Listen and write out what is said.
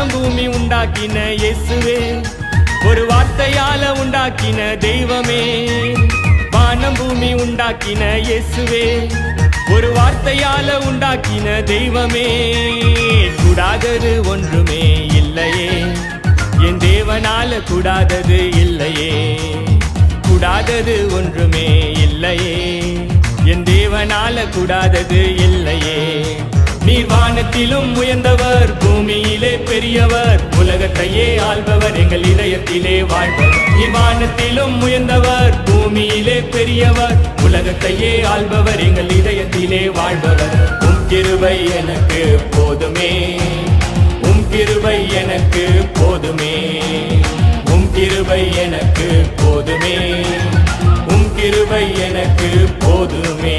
வானம் பூமி உண்டாக்கின இயேசுவே, ஒரு வார்த்தையால உண்டாக்கின தெய்வமே. வானம் பூமி உண்டாக்கின இயேசுவே, ஒரு வார்த்தையால உண்டாக்கின தெய்வமே. கூடாதது ஒன்றுமே இல்லையே, என் தேவனால கூடாதது இல்லையே. கூடாதது ஒன்றுமே இல்லையே, என் தேவனால கூடாதது இல்லையே. நீர் வானத்திலும் உயர்ந்தவர், பூமியிலே பெரியவர், உலகத்தையே ஆள்பவர், எங்கள் இதயத்திலே வாழ்பவர். நீர் வானத்திலும் உயர்ந்தவர், பூமியிலே பெரியவர், உலகத்தையே ஆள்பவர், எங்கள் இதயத்திலே வாழ்பவர். உம் கிருபை எனக்கு போதுமே, உம் கிருபை எனக்கு போதுமே, உம் கிருபை எனக்கு போதுமே, உம் கிருபை எனக்கு போதுமே.